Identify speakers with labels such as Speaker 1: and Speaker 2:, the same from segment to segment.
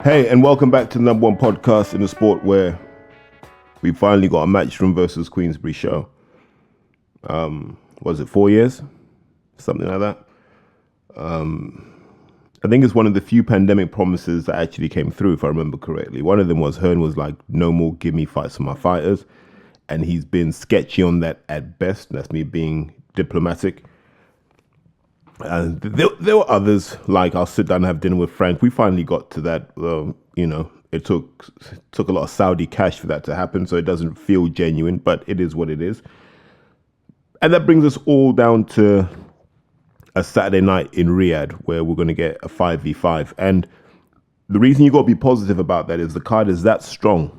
Speaker 1: Hey, and welcome back to the number one podcast in the sport where we finally got a Matchroom versus Queensberry show. Was it 4 years? Something like that. I think it's one of the few pandemic promises that actually came through, if I remember correctly. One of them was Hearn was like, no more give me fights for my fighters. And he's been sketchy on that at best. That's me being diplomatic. And there were others, like I'll sit down and have dinner with Frank. We finally got to that. It took a lot of Saudi cash for that to happen, so it doesn't feel genuine, but it is what it is. And that brings us all down to a Saturday night in Riyadh, where we're going to get a 5v5. And the reason you got to be positive about that is the card is that strong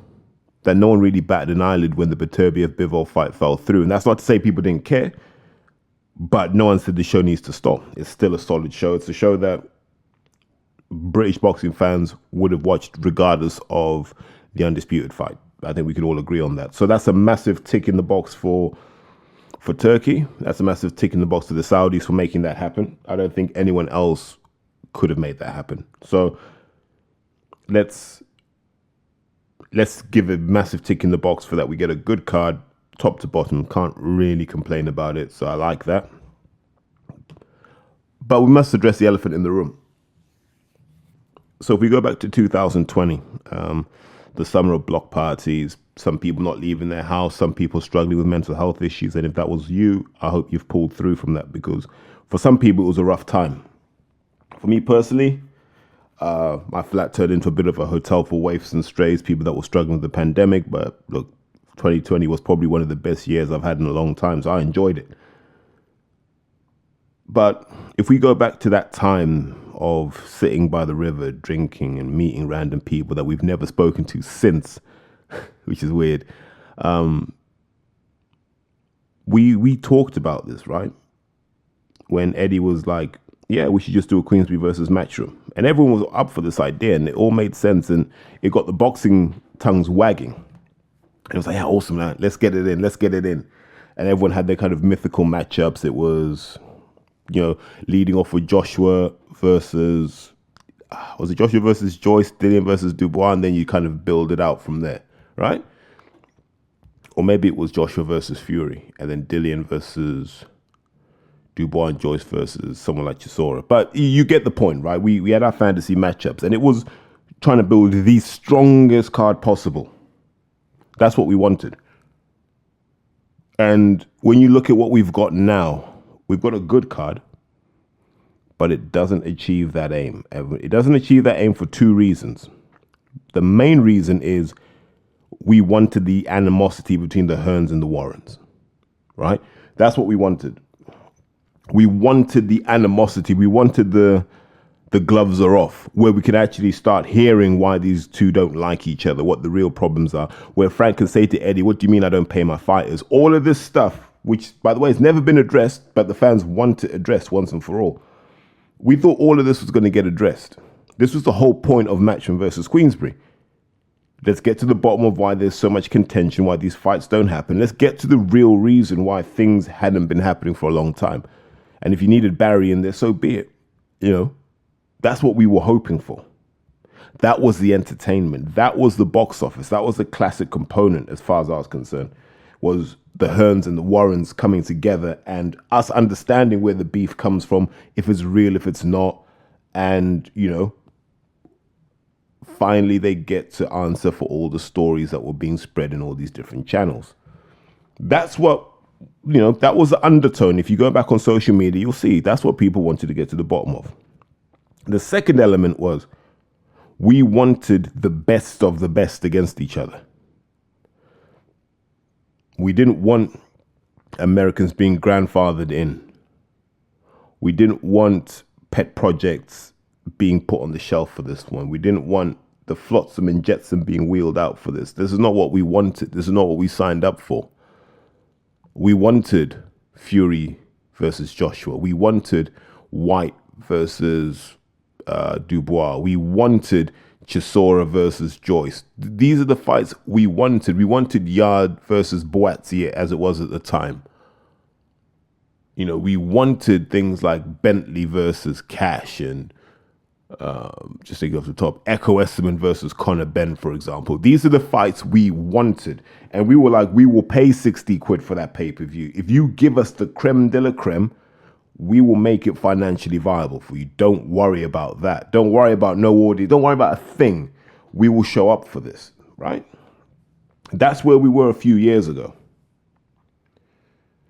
Speaker 1: that no one really batted an eyelid when the Beterbiev-Bivol fight fell through. And that's not to say people didn't care. But no one said the show needs to stop. It's still a solid show. It's a show that British boxing fans would have watched regardless of the undisputed fight. I think we can all agree on that. So that's a massive tick in the box for Turkey. That's a massive tick in the box to the Saudis for making that happen. I don't think anyone else could have made that happen. So let's give a massive tick in the box for that. We get a good card. Top to bottom, can't really complain about it, so I like that. But we must address the elephant in the room. So if we go back to 2020, the summer of block parties, some people not leaving their house, some people struggling with mental health issues, and if that was you, I hope you've pulled through from that, because for some people it was a rough time. For me personally, my flat turned into a bit of a hotel for waifs and strays, people that were struggling with the pandemic, but look, 2020 was probably one of the best years I've had in a long time, so I enjoyed it. But if we go back to that time of sitting by the river, drinking and meeting random people that we've never spoken to since, which is weird, we talked about this, right? When Eddie was like, yeah, we should just do a Queensberry versus Matchroom. And everyone was up for this idea, and it all made sense, and it got the boxing tongues wagging. It was like, yeah, awesome, man. Let's get it in. And everyone had their kind of mythical matchups. It was, leading off with Joshua versus Joyce, Dillian versus Dubois, and then you kind of build it out from there, right? Or maybe it was Joshua versus Fury, and then Dillian versus Dubois and Joyce versus someone like Chisora. But you get the point, right? We had our fantasy matchups, and it was trying to build the strongest card possible. That's what we wanted. And when you look at what we've got now, we've got a good card, but it doesn't achieve that aim. It doesn't achieve that aim for two reasons. The main reason is we wanted the animosity between the Hearns and the Warrens, right? That's what we wanted. We wanted the animosity. We wanted the gloves are off, where we could actually start hearing why these two don't like each other, what the real problems are, where Frank can say to Eddie, what do you mean I don't pay my fighters? All of this stuff, which, by the way, has never been addressed, but the fans want it addressed once and for all. We thought all of this was going to get addressed. This was the whole point of Matchroom versus Queensberry. Let's get to the bottom of why there's so much contention, why these fights don't happen. Let's get to the real reason why things hadn't been happening for a long time. And if you needed Barry in there, so be it, That's what we were hoping for. That was the entertainment. That was the box office. That was the classic component, as far as I was concerned, was the Hearns and the Warrens coming together and us understanding where the beef comes from, if it's real, if it's not. And, finally they get to answer for all the stories that were being spread in all these different channels. That's what, that was the undertone. If you go back on social media, you'll see that's what people wanted to get to the bottom of. The second element was we wanted the best of the best against each other. We didn't want Americans being grandfathered in. We didn't want pet projects being put on the shelf for this one. We didn't want the Flotsam and Jetsam being wheeled out for this. This is not what we wanted. This is not what we signed up for. We wanted Fury versus Joshua. We wanted White versus Dubois. We wanted Chisora versus Joyce. These are the fights we wanted. We wanted Yard versus Boatsier as it was at the time. We wanted things like Bentley versus Cash and Just thinking off the top, Echo Esserman versus Conor Benn, for example. These are the fights we wanted. And we were like, we will pay 60 quid for that pay-per-view. If you give us the creme de la creme, we will make it financially viable for you. Don't worry about that. Don't worry about no audience. Don't worry about a thing. We will show up for this, right? That's where we were a few years ago.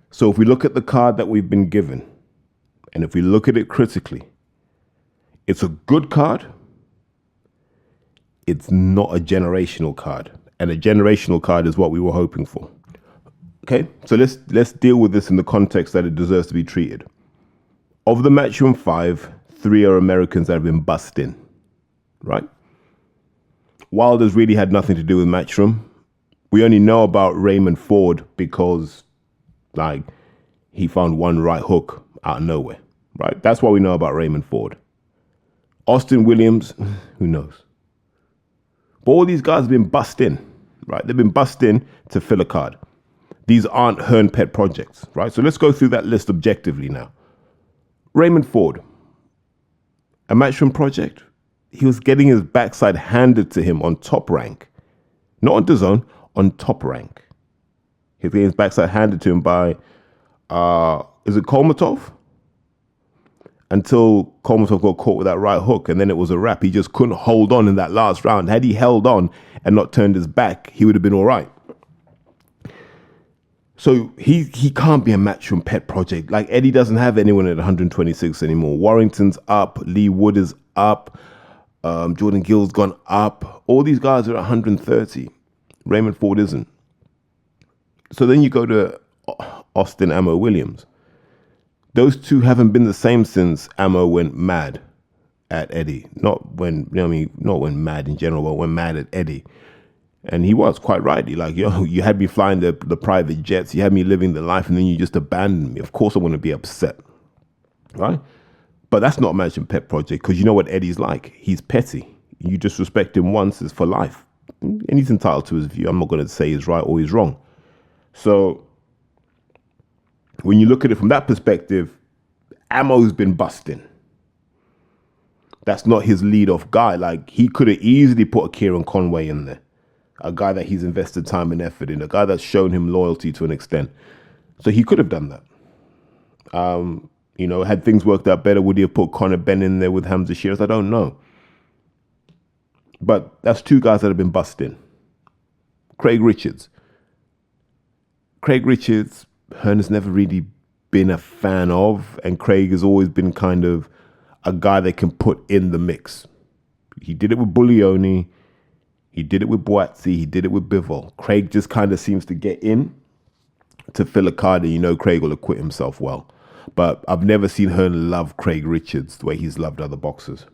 Speaker 1: So if we look at the card that we've been given, and if we look at it critically, it's a good card. It's not a generational card. And a generational card is what we were hoping for. Okay, so let's deal with this in the context that it deserves to be treated. Of the Matchroom 5, 3 are Americans that have been bussed in, right? Wilder's really had nothing to do with Matchroom. We only know about Raymond Ford because, like, he found one right hook out of nowhere, right? That's what we know about Raymond Ford. Austin Williams, who knows? But all these guys have been bussed in, right? They've been bussed in to fill a card. These aren't Hearn pet projects, right? So let's go through that list objectively now. Raymond Ford, a Matchroom project. He was getting his backside handed to him on Top Rank. Not on DAZN, on Top Rank. He was getting his backside handed to him by, is it Kolmatov? Until Kolmatov got caught with that right hook, and then it was a wrap. He just couldn't hold on in that last round. Had he held on and not turned his back, he would have been all right. So he can't be a Matchroom pet project. Like, Eddie doesn't have anyone at 126 anymore. Warrington's up. Lee Wood is up. Jordan Gill's gone up. All these guys are at 130. Raymond Ford isn't. So then you go to Austin Ammo Williams. Those two haven't been the same since Ammo went mad at Eddie. Not when, not when mad in general, but when mad at Eddie. And he was quite rightly like, yo, you had me flying the private jets, you had me living the life, and then you just abandoned me. Of course I want to be upset, right? But that's not a Matchroom pet project, because you know what Eddie's like. He's petty. You disrespect him once, it's for life. And he's entitled to his view. I'm not going to say he's right or he's wrong. So when you look at it from that perspective, Ammo's been busting. That's not his lead-off guy. Like, he could have easily put a Kieran Conway in there. A guy that he's invested time and effort in. A guy that's shown him loyalty to an extent. So he could have done that. Had things worked out better, would he have put Conor Benn in there with Hamza Sheares? I don't know. But that's two guys that have been busting. Craig Richards. Hearn has never really been a fan of, and Craig has always been kind of a guy that can put in the mix. He did it with Bullioni, he did it with Boazzi, he did it with Bivol. Craig just kind of seems to get in to fill a card, and Craig will acquit himself well. But I've never seen Hearn love Craig Richards the way he's loved other boxers.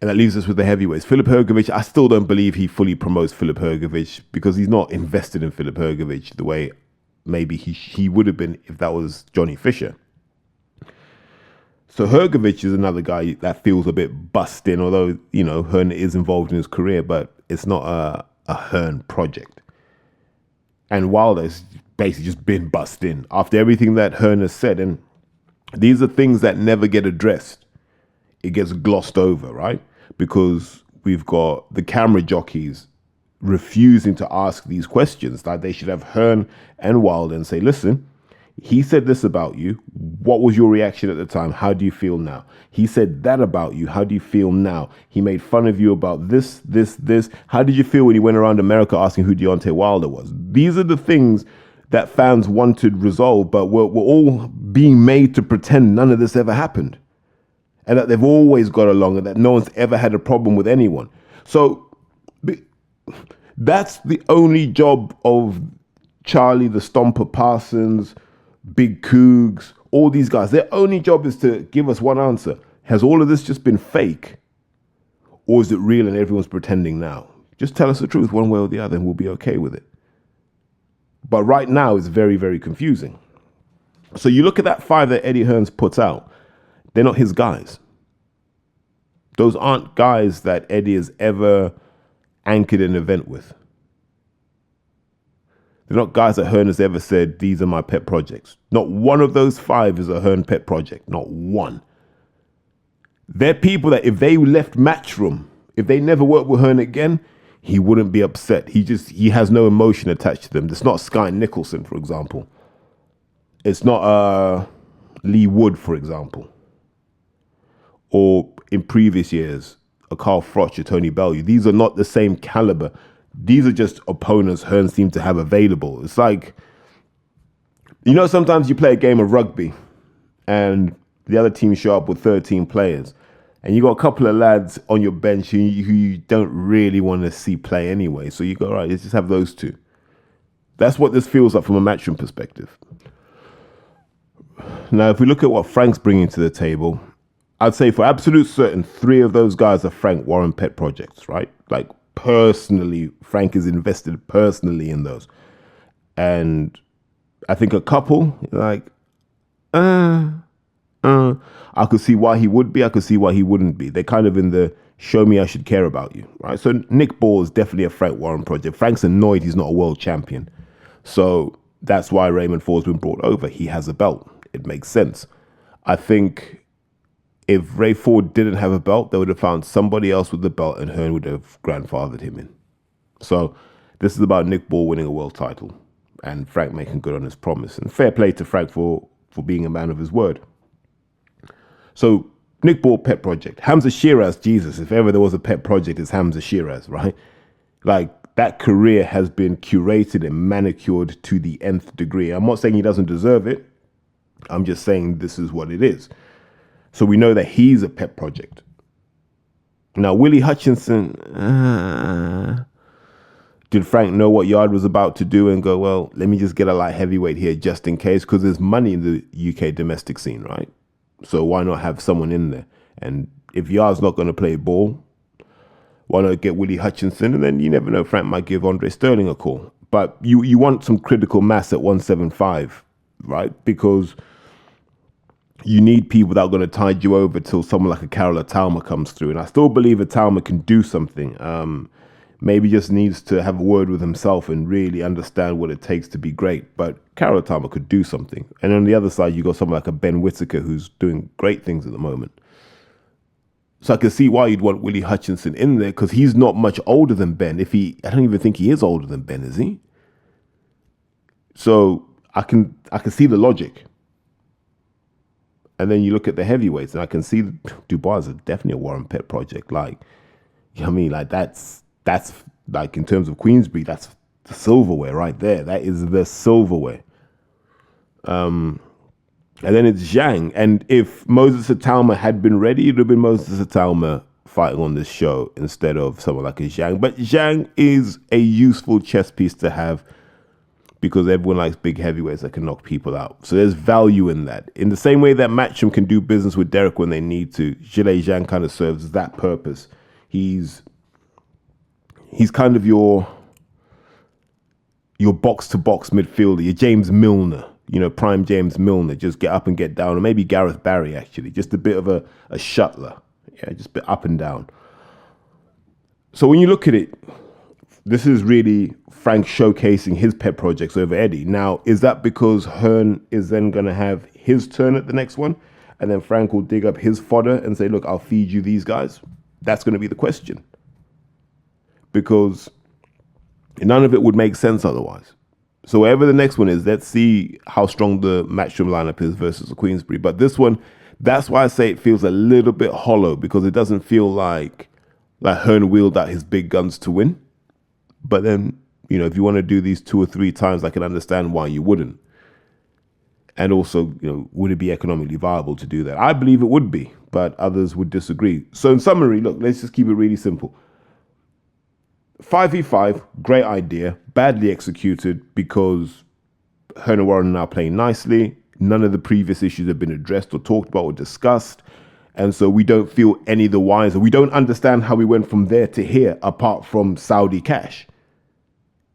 Speaker 1: And that leaves us with the heavyweights. Filip Hrgović, I still don't believe he fully promotes Filip Hrgović because he's not invested in Filip Hrgović the way maybe he would have been if that was Johnny Fisher. So Hrgović is another guy that feels a bit busted, although, Hearn is involved in his career, but it's not a Hearn project. And Wilder's basically just been bussed in after everything that Hearn has said. And these are things that never get addressed. It gets glossed over, right? Because we've got the camera jockeys refusing to ask these questions. Like, they should have Hearn and Wilder and say, listen, he said this about you. What was your reaction at the time? How do you feel now? He said that about you. How do you feel now? He made fun of you about this. How did you feel when he went around America asking who Deontay Wilder was? These are the things that fans wanted resolved, but we're all being made to pretend none of this ever happened. And that they've always got along and that no one's ever had a problem with anyone. So that's the only job of Charlie, the Stomper Parsons, Big Cougs, all these guys. Their only job is to give us one answer. Has all of this just been fake? Or is it real and everyone's pretending now? Just tell us the truth one way or the other and we'll be okay with it. But right now it's very, very confusing. So you look at that 5 that Eddie Hearn's puts out. They're not his guys. Those aren't guys that Eddie has ever anchored an event with. They're not guys that Hearn has ever said, these are my pet projects. Not one of those 5 is a Hearn pet project. Not one. They're people that if they left Matchroom, if they never worked with Hearn again, he wouldn't be upset. He has no emotion attached to them. It's not Sky Nicholson, for example. It's not Lee Wood, for example. Or in previous years, a Carl Froch, a Tony Bellew. These are not the same caliber. These are just opponents Hearn seemed to have available. It's like, sometimes you play a game of rugby and the other team show up with 13 players and you got a couple of lads on your bench who you don't really want to see play anyway. So you go, all right, let's just have those two. That's what this feels like from a matchroom perspective. Now, if we look at what Frank's bringing to the table, I'd say for absolute certain, 3 of those guys are Frank Warren pet projects, right? Like personally, Frank is invested personally in those. And I think a couple, like, I could see why he would be. I could see why he wouldn't be. They're kind of in the show me I should care about you, right? So Nick Ball is definitely a Frank Warren project. Frank's annoyed he's not a world champion. So that's why Raymond Ford's been brought over. He has a belt. It makes sense. I think if Ray Ford didn't have a belt, they would have found somebody else with the belt and Hearn would have grandfathered him in. So this is about Nick Ball winning a world title and Frank making good on his promise. And fair play to Frank for being a man of his word. So Nick Ball pet project. Hamza Shiraz, Jesus, if ever there was a pet project, it's Hamza Shiraz, right? Like that career has been curated and manicured to the nth degree. I'm not saying he doesn't deserve it. I'm just saying this is what it is. So we know that he's a pet project. Now, Willie Hutchinson, did Frank know what Yard was about to do and go, well, let me just get a light heavyweight here just in case, because there's money in the UK domestic scene, right? So why not have someone in there? And if Yard's not going to play ball, why not get Willie Hutchinson? And then you never know, Frank might give Andre Sterling a call. But you want some critical mass at 175, right? Because you need people that are going to tide you over till someone like a Carol Atalma comes through. And I still believe Atalma can do something. Maybe just needs to have a word with himself and really understand what it takes to be great. But Carol Atalma could do something. And on the other side, you got someone like a Ben Whittaker who's doing great things at the moment. So I can see why you'd want Willie Hutchinson in there, because he's not much older than Ben. I don't even think he is older than Ben, is he? So I can see the logic. And then you look at the heavyweights, and I can see Dubois is definitely a Warren Pett project. Like, I mean, like that's like in terms of Queensberry, that's the silverware right there. That is the silverware. And then it's Zhang. And if Moses Atalma had been ready, it would have been Moses Atalma fighting on this show instead of someone like a Zhang. But Zhang is a useful chess piece to have because everyone likes big heavyweights that can knock people out. So there's value in that. In the same way that Matchroom can do business with Derek when they need to, Zhilei Zhang kind of serves that purpose. He's kind of your box-to-box midfielder, your James Milner, prime James Milner, just get up and get down, or maybe Gareth Barry, actually, just a bit of a shuttler, just a bit up and down. So when you look at it, this is really Frank showcasing his pet projects over Eddie. Now, is that because Hearn is then going to have his turn at the next one, and then Frank will dig up his fodder and say, look, I'll feed you these guys? That's going to be the question. Because none of it would make sense otherwise. So wherever the next one is, let's see how strong the Matchroom lineup is versus the Queensberry. But this one, that's why I say it feels a little bit hollow, because it doesn't feel like Hearn wheeled out his big guns to win. But then, if you want to do these 2 or 3 times, I can understand why you wouldn't. And also, would it be economically viable to do that? I believe it would be, but others would disagree. So in summary, look, let's just keep it really simple. 5v5, great idea, badly executed because Hearn and Warren are now playing nicely. None of the previous issues have been addressed or talked about or discussed. And so we don't feel any the wiser. We don't understand how we went from there to here apart from Saudi cash.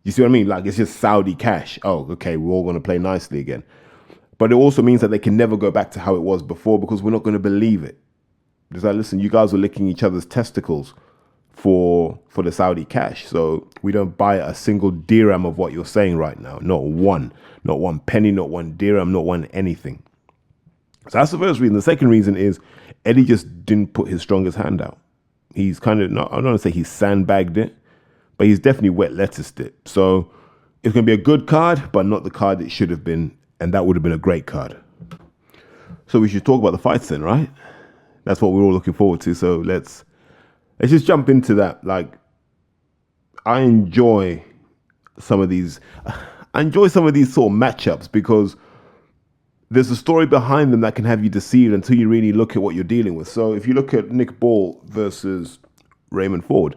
Speaker 1: You see what I mean? Like, it's just Saudi cash. Oh, okay, we're all going to play nicely again. But it also means that they can never go back to how it was before because we're not going to believe it. It's like, listen, you guys were licking each other's testicles for the Saudi cash. So we don't buy a single dirham of what you're saying right now. Not one penny, not one dirham, not one anything. So that's the first reason. The second reason is Eddie just didn't put his strongest hand out. He's kind of not, I don't want to say he sandbagged it, but he's definitely wet lettuced it. So it's going to be a good card, but not the card it should have been. And that would have been a great card. So we should talk about the fights then, right? That's what we're all looking forward to. So let's just jump into that. Like, I enjoy some of these sort of matchups because there's a story behind them that can have you deceived until you really look at what you're dealing with. So if you look at Nick Ball versus Raymond Ford,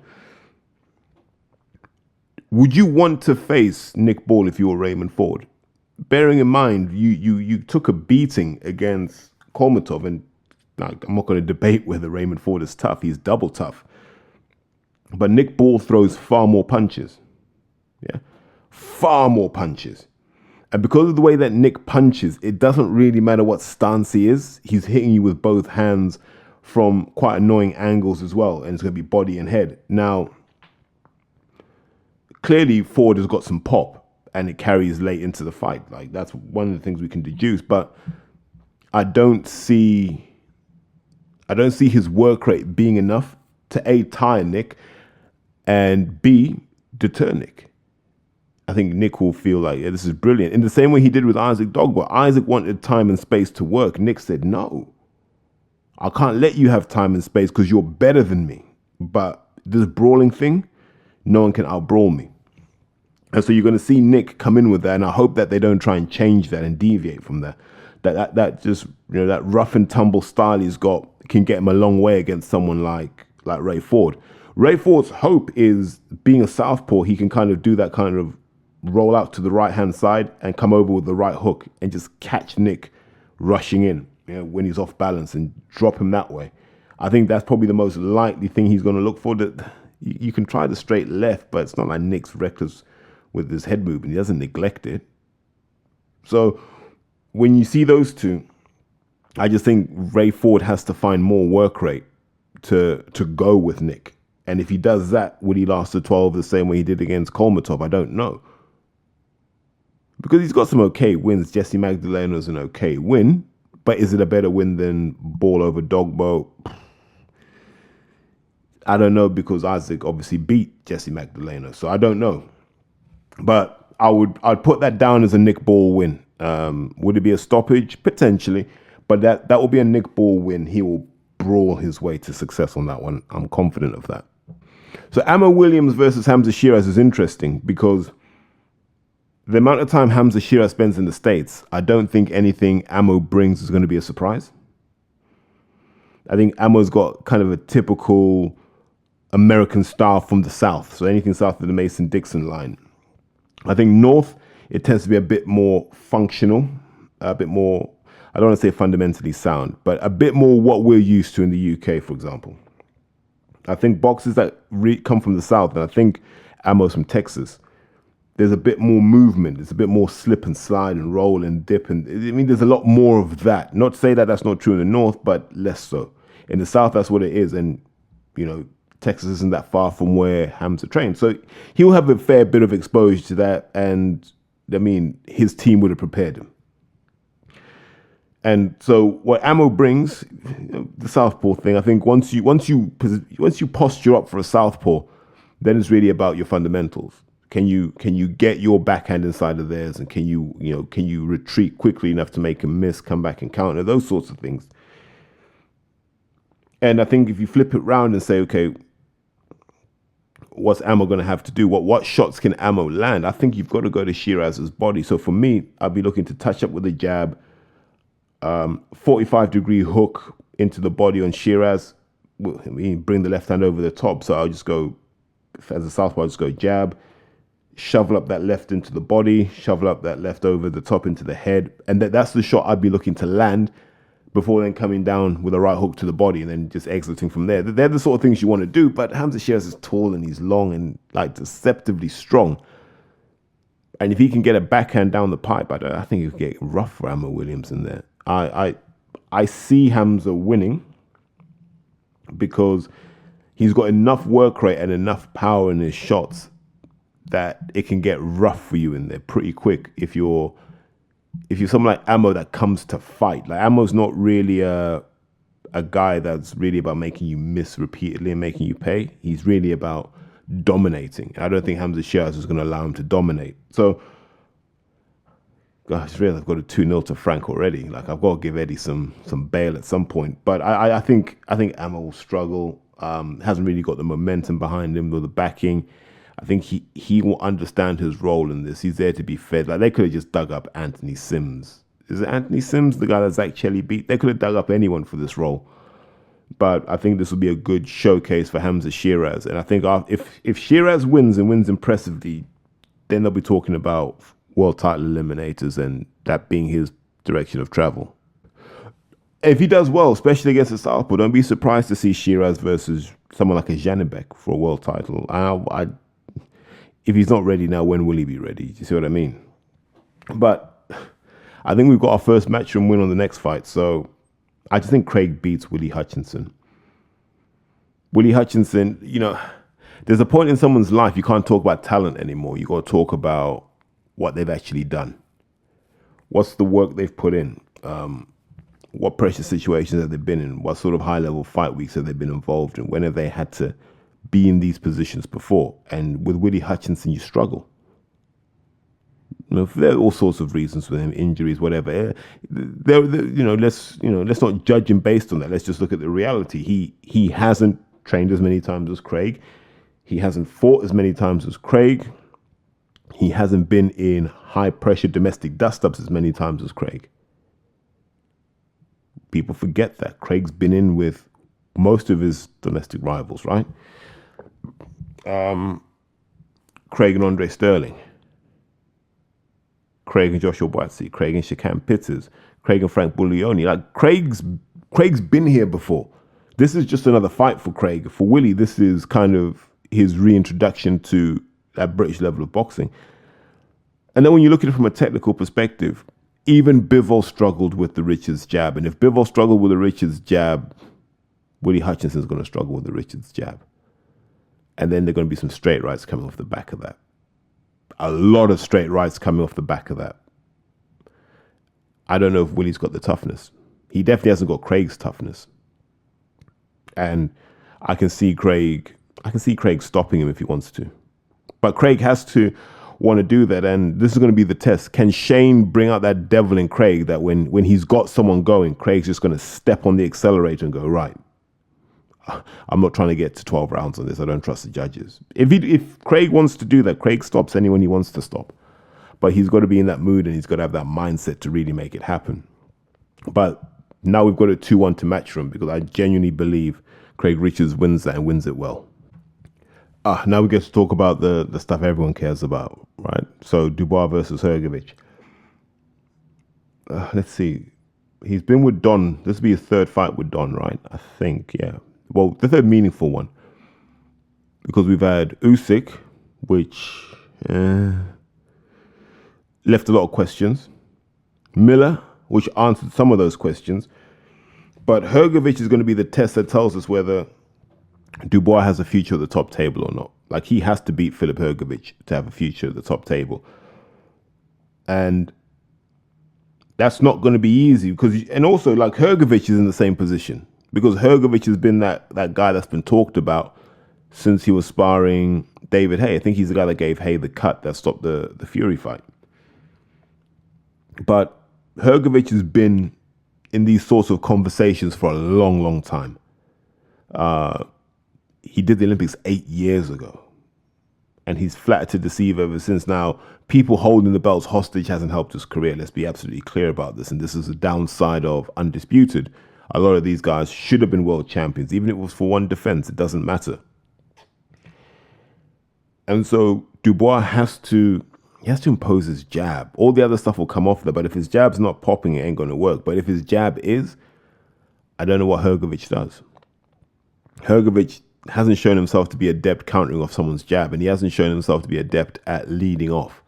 Speaker 1: would you want to face Nick Ball if you were Raymond Ford? Bearing in mind, you took a beating against Kolmatov, and like, I'm not going to debate whether Raymond Ford is tough. He's double tough. But Nick Ball throws far more punches. Yeah, far more punches. And because of the way that Nick punches, it doesn't really matter what stance he is. He's hitting you with both hands from quite annoying angles as well. And it's going to be body and head. Now, clearly Ford has got some pop and it carries late into the fight. Like, that's one of the things we can deduce. But I don't see his work rate being enough to A, tire Nick, and B, deter Nick. I think Nick will feel like, yeah, this is brilliant. In the same way he did with Isaac Dogba. Isaac wanted time and space to work. Nick said, no, I can't let you have time and space because you're better than me. But this brawling thing, no one can outbrawl me. And so you're going to see Nick come in with that. And I hope that they don't try and change that and deviate from that. That just, that rough and tumble style he's got can get him a long way against someone like Ray Ford. Ray Ford's hope is being a southpaw, he can kind of do that kind of roll out to the right-hand side and come over with the right hook and just catch Nick rushing in, when he's off balance and drop him that way. I think that's probably the most likely thing he's going to look for. That you can try the straight left, but it's not like Nick's reckless with his head movement. He doesn't neglect it. So when you see those two, I just think Ray Ford has to find more work rate to go with Nick. And if he does that, would he last to 12 the same way he did against Kolmatov? I don't know. Because he's got some okay wins. Jesse Magdalena's an okay win. But is it a better win than Ball over Dogbo? I don't know, because Isaac obviously beat Jesse Magdalena. So I don't know. But I'd put that down as a Nick Ball win. Would it be a stoppage? Potentially. But that will be a Nick Ball win. He will brawl his way to success on that one. I'm confident of that. So Ammo Williams versus Hamza Shiraz is interesting because the amount of time Hamza Shiraz spends in the States, I don't think anything Ammo brings is going to be a surprise. I think Ammo's got kind of a typical American style from the South. So anything south of the Mason-Dixon line. I think north, it tends to be a bit more functional, a bit more, I don't want to say fundamentally sound, but a bit more what we're used to in the UK, for example. I think boxers that come from the South, and I think Ammo's from Texas, there's a bit more movement. There's a bit more slip and slide and roll and dip. And I mean, there's a lot more of that. Not to say that that's not true in the North, but less so. In the South, that's what it is. And, Texas isn't that far from where Hamza trained. So he'll have a fair bit of exposure to that. And, I mean, his team would have prepared him. And so what Ammo brings, the southpaw thing, I think once you posture up for a southpaw, then it's really about your fundamentals. Can you get your backhand inside of theirs, and can you retreat quickly enough to make a miss, come back and counter, those sorts of things. And I think if you flip it around and say, okay, what's Ammo going to have to do? What shots can Ammo land? I think you've got to go to Shiraz's body. So for me, I'd be looking to touch up with a jab, 45-degree hook into the body on Shiraz. Bring the left hand over the top. So I'll just go, as a southpaw, I'll just go jab, shovel up that left into the body, shovel up that left over the top into the head. And that's the shot I'd be looking to land before then coming down with a right hook to the body and then just exiting from there. They're the sort of things you want to do. But Hamza Shiraz is tall and he's long and like deceptively strong. And if he can get a backhand down the pipe, I think he'll get rough for Ammo Williams in there. I see Hamza winning because he's got enough work rate and enough power in his shots that it can get rough for you in there pretty quick if you're someone like Ammo that comes to fight. Like Ammo's not really a a guy that's really about making you miss repeatedly and making you pay. He's really about dominating. I don't think Hamza Shiraz is going to allow him to dominate. So, gosh, really, I've got a 2-0 to Frank already. Like, I've got to give Eddie some bail at some point. But I think Amma will struggle. Hasn't really got the momentum behind him or the backing. I think he will understand his role in this. He's there to be fed. Like, they could have just dug up Anthony Sims. Is it Anthony Sims, the guy that Zach Chelly beat? They could have dug up anyone for this role. But I think this will be a good showcase for Hamza Shiraz. And I think if Shiraz wins and wins impressively, then they'll be talking about world title eliminators and that being his direction of travel. If he does well, especially against the Southpaw, don't be surprised to see Shiraz versus someone like a Janibek for a world title. If he's not ready now, when will he be ready? Do you see what I mean? But I think we've got our first matchroom win on the next fight. So I just think Craig beats Willie Hutchinson. Willie Hutchinson, there's a point in someone's life you can't talk about talent anymore. You got to talk about what they've actually done. What's the work they've put in? What pressure situations have they been in? What sort of high-level fight weeks have they been involved in? When have they had to be in these positions before? And with Willie Hutchinson, you struggle. There are all sorts of reasons for him, injuries, whatever. Let's not judge him based on that. Let's just look at the reality. He hasn't trained as many times as Craig. He hasn't fought as many times as Craig. He hasn't been in high-pressure domestic dust-ups as many times as Craig. People forget that. Craig's been in with most of his domestic rivals, right? Craig and Andre Sterling. Craig and Joshua Buatsi, Craig and Shakan Pitters, Craig and Frank Buglioni. Like, Craig's been here before. This is just another fight for Craig. For Willie, this is kind of his reintroduction to that British level of boxing. And then when you look at it from a technical perspective, even Bivol struggled with the Richards jab. And if Bivol struggled with the Richards jab, Willie Hutchinson's going to struggle with the Richards jab. And then there are going to be some straight rights coming off the back of that. A lot of straight rights coming off the back of that. I don't know if Willie's got the toughness. He definitely hasn't got Craig's toughness. And I can see Craig stopping him if he wants to. But Craig has to want to do that, and this is going to be the test. Can Shane bring out that devil in Craig that when he's got someone going, Craig's just going to step on the accelerator and go, right, I'm not trying to get to 12 rounds on this. I don't trust the judges. If Craig wants to do that, Craig stops anyone he wants to stop. But he's got to be in that mood and he's got to have that mindset to really make it happen. But now we've got a 2-1 to Matchroom because I genuinely believe Craig Richards wins that and wins it well. Now we get to talk about the stuff everyone cares about, right? So Dubois versus Hrgovic. Let's see. He's been with Don. This will be his third fight with Don, right? I think, yeah. Well, the third meaningful one. Because we've had Usyk, which left a lot of questions. Miller, which answered some of those questions. But Hrgovic is going to be the test that tells us whether Dubois has a future at the top table or not. Like, he has to beat Filip Hrgovic to have a future at the top table. And that's not going to be easy and also, like, Hrgovic is in the same position because Hrgovic has been that guy that's been talked about since he was sparring David Haye. I think he's the guy that gave Haye the cut that stopped the Fury fight. But Hrgovic has been in these sorts of conversations for a long, long time. He did the Olympics 8 years ago. And he's flattered to deceive ever since. Now, people holding the belts hostage hasn't helped his career. Let's be absolutely clear about this. And this is a downside of Undisputed. A lot of these guys should have been world champions. Even if it was for one defense, it doesn't matter. And so Dubois has to impose his jab. All the other stuff will come off there. But if his jab's not popping, it ain't going to work. But if his jab is, I don't know what Hrgovic does. Hrgovic hasn't shown himself to be adept countering off someone's jab, and he hasn't shown himself to be adept at leading off.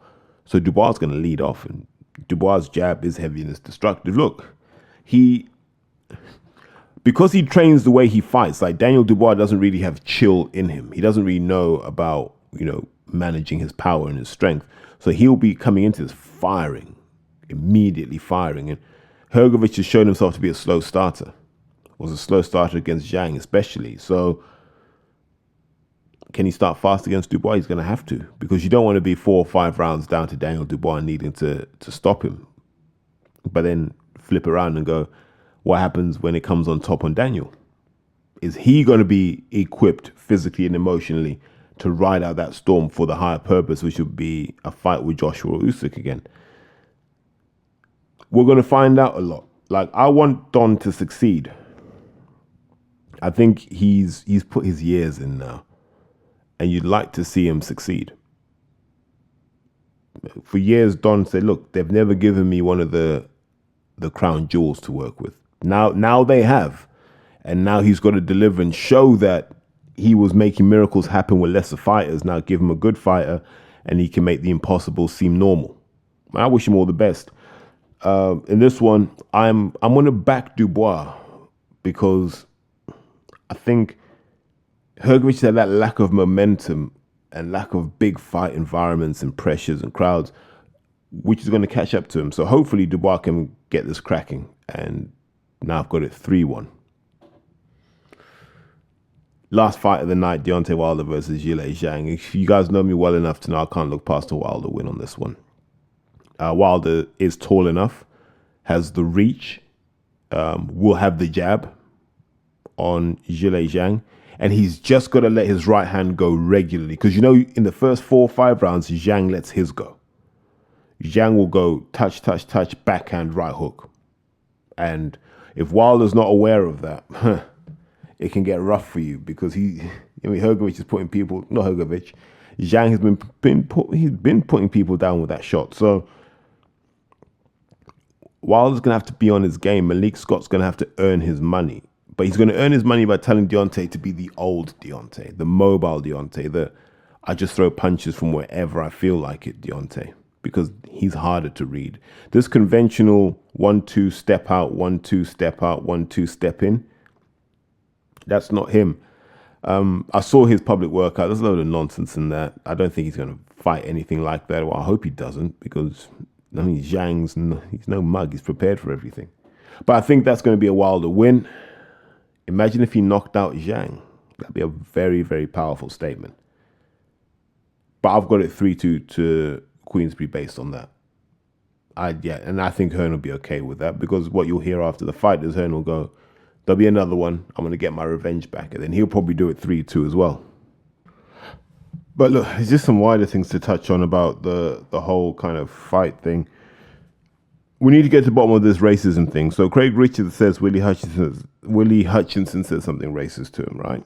Speaker 1: So Dubois is going to lead off, and Dubois' jab is heavy and it's destructive. Look, because he trains the way he fights, like Daniel Dubois doesn't really have chill in him. He doesn't really know about, managing his power and his strength. So he'll be coming into this immediately firing. And Hrgovic has shown himself to be a slow starter. was a slow starter against Zhang, especially. So can he start fast against Dubois? He's going to have to, because you don't want to be 4 or 5 rounds down to Daniel Dubois and needing to stop him. But then flip around and go, what happens when it comes on top on Daniel? Is he going to be equipped physically and emotionally to ride out that storm for the higher purpose, which would be a fight with Joshua Usyk again? We're going to find out a lot. Like, I want Don to succeed. I think he's put his years in now, and you'd like to see him succeed. For years, Don said, look, they've never given me one of the crown jewels to work with. Now they have. And now he's got to deliver and show that he was making miracles happen with lesser fighters. Now give him a good fighter and he can make the impossible seem normal. I wish him all the best. In this one, I'm going to back Dubois, because I think Hrgovic had that lack of momentum and lack of big fight environments and pressures and crowds, which is going to catch up to him. So hopefully Dubois can get this cracking. And now I've got it 3-1. Last fight of the night, Deontay Wilder versus Zhilei Zhang. If you guys know me well enough to know I can't look past a Wilder win on this one. Wilder is tall enough, has the reach, will have the jab on Zhilei Zhang, and he's just got to let his right hand go regularly. Because, in the first 4 or 5 rounds, Zhang lets his go. Zhang will go touch, touch, touch, backhand, right hook. And if Wilder's not aware of that, it can get rough for you, because Hrgovic is putting people, not Hrgovic, Zhang has been putting people down with that shot. So Wilder's going to have to be on his game. Malik Scott's going to have to earn his money. But he's going to earn his money by telling Deontay to be the old Deontay, the mobile Deontay, the I just throw punches from wherever I feel like it Deontay, because he's harder to read. This conventional 1-2 step out, 1-2 step out, 1-2 step in, that's not him. I saw his public workout. There's a load of nonsense in that. I don't think he's going to fight anything like that. Well, I hope he doesn't, because he's no mug. He's prepared for everything. But I think that's going to be a Wilder win. Imagine if he knocked out Zhang. That'd be a very, very powerful statement. But I've got it 3-2 to Queensberry based on that. And I think Hearn will be okay with that, because what you'll hear after the fight is Hearn will go, there'll be another one. I'm going to get my revenge back. And then he'll probably do it 3-2 as well. But look, it's just some wider things to touch on about the whole kind of fight thing. We need to get to the bottom of this racism thing. So Craig Richards says Willie Hutchinson said something racist to him, right?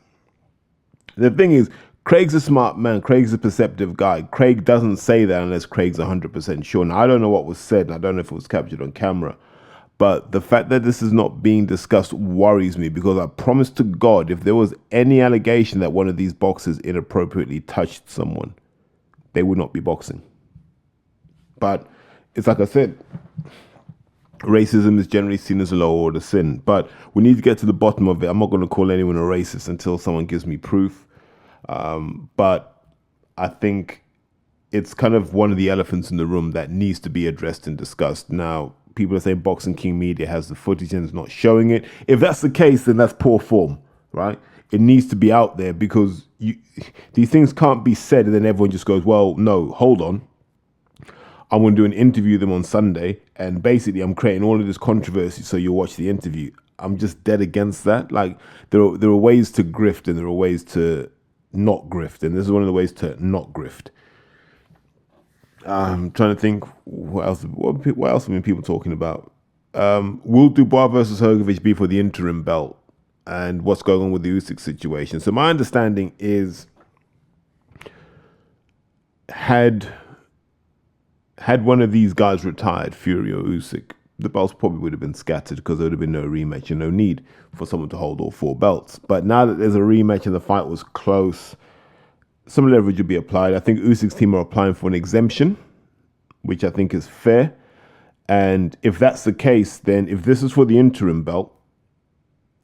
Speaker 1: The thing is, Craig's a smart man. Craig's a perceptive guy. Craig doesn't say that unless Craig's 100% sure. Now, I don't know what was said, and I don't know if it was captured on camera. But the fact that this is not being discussed worries me, because I promise to God, if there was any allegation that one of these boxers inappropriately touched someone, they would not be boxing. But it's like I said, racism is generally seen as a low order sin. But we need to get to the bottom of it. I'm not going to call anyone a racist until someone gives me proof. But I think it's kind of one of the elephants in the room that needs to be addressed and discussed. Now, people are saying Boxing King Media has the footage and is not showing it. If that's the case, then that's poor form, right? It needs to be out there, because these things can't be said and then everyone just goes, well, no, hold on. I'm going to do an interview with them on Sunday, and basically I'm creating all of this controversy so you'll watch the interview. I'm just dead against that. Like, there are ways to grift and there are ways to not grift, and this is one of the ways to not grift. I'm trying to think what else have been people talking about. Will Dubois versus Hrgovic be for the interim belt, and what's going on with the Usyk situation? So my understanding is, had one of these guys retired, Fury or Usyk, the belts probably would have been scattered, because there would have been no rematch and no need for someone to hold all 4 belts. But now that there's a rematch and the fight was close, some leverage will be applied. I think Usyk's team are applying for an exemption, which I think is fair. And if that's the case, then if this is for the interim belt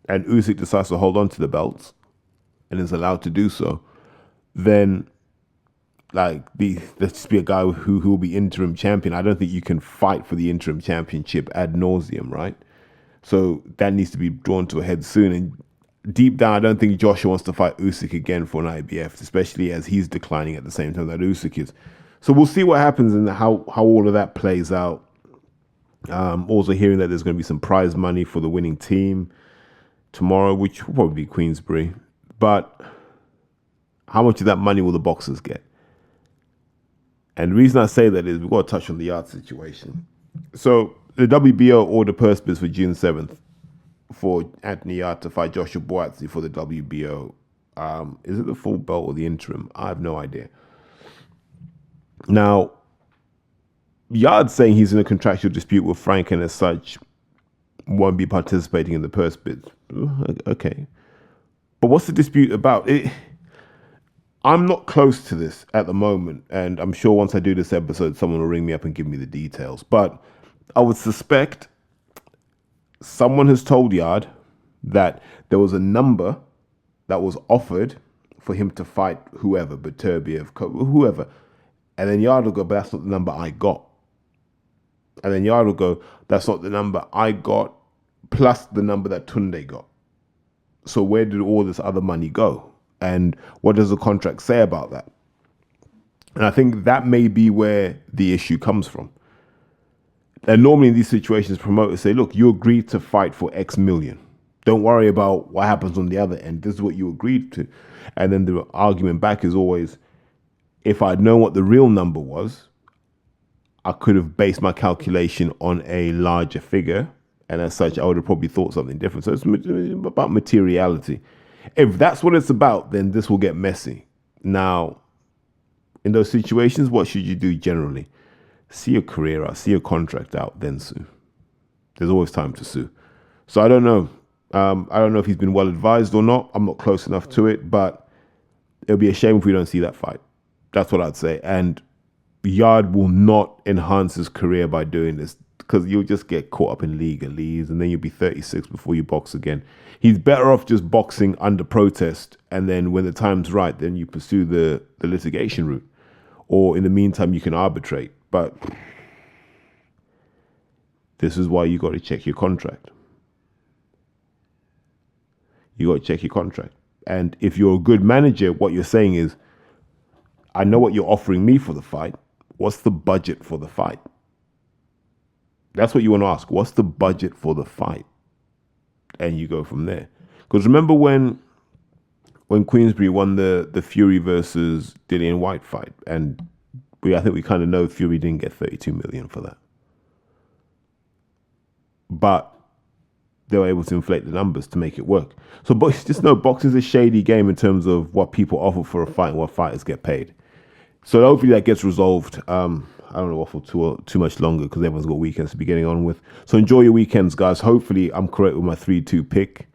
Speaker 1: and Usyk decides to hold on to the belts and is allowed to do so, then let's just be a guy who will be interim champion. I don't think you can fight for the interim championship ad nauseum, right? So that needs to be drawn to a head soon. And deep down, I don't think Joshua wants to fight Usyk again for an IBF, especially as he's declining at the same time that Usyk is. So we'll see what happens and how all of that plays out. Also hearing that there's going to be some prize money for the winning team tomorrow, which will probably be Queensbury. But how much of that money will the boxers get? And the reason I say that is we've got to touch on the yard situation. So the WBO ordered purse bids for June 7th for Anthony Yard to fight Joshua Buatsi for the WBO. Is it the full belt or the interim? I have no idea. Now, Yard's saying he's in a contractual dispute with Frank and as such won't be participating in the purse bids. Okay. But what's the dispute about? I'm not close to this at the moment, and I'm sure once I do this episode, someone will ring me up and give me the details. But I would suspect someone has told Yard that there was a number that was offered for him to fight whoever, Beterbiev, whoever. And then Yard will go, but that's not the number I got. And then Yard will go, that's not the number I got, plus the number that Tunde got. So where did all this other money go? And what does the contract say about that? And I think that may be where the issue comes from. And normally in these situations, promoters say, look, you agreed to fight for X million. Don't worry about what happens on the other end. This is what you agreed to. And then the argument back is always, if I'd known what the real number was, I could have based my calculation on a larger figure. And as such, I would have probably thought something different. So it's about materiality. If that's what it's about, then this will get messy. Now, in those situations, what should you do generally? See your career out, see your contract out, then sue. There's always time to sue. So I don't know. I don't know if he's been well advised or not. I'm not close enough to it, but it'll be a shame if we don't see that fight. That's what I'd say. And Yard will not enhance his career by doing this, because you'll just get caught up in legalese and then you'll be 36 before you box again. He's better off just boxing under protest, and then when the time's right, then you pursue the litigation route. Or in the meantime, you can arbitrate. But this is why you got to check your contract. You got to check your contract. And if you're a good manager, what you're saying is, I know what you're offering me for the fight. What's the budget for the fight? That's what you want to ask. What's the budget for the fight? And you go from there. Because remember when Queensbury won the Fury versus Dillian White fight, and I think we kind of know Fury didn't get 32 million for that. But they were able to inflate the numbers to make it work. So just know boxing's a shady game in terms of what people offer for a fight and what fighters get paid. So hopefully that gets resolved. I don't want to waffle too much longer because everyone's got weekends to be getting on with. So enjoy your weekends, guys. Hopefully I'm correct with my 3-2 pick.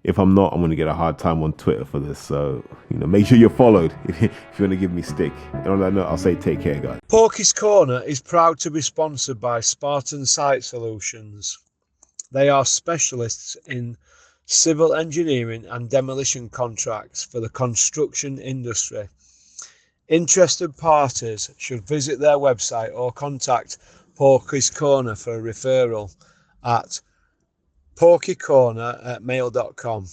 Speaker 1: If I'm not, I'm going to get a hard time on Twitter for this. So, make sure you're followed if you want to give me stick. And on that note, I'll say take care, guys.
Speaker 2: Porky's Corner is proud to be sponsored by Spartan Site Solutions. They are specialists in civil engineering and demolition contracts for the construction industry. Interested parties should visit their website or contact Porky's Corner for a referral at porkycorner@mail.com.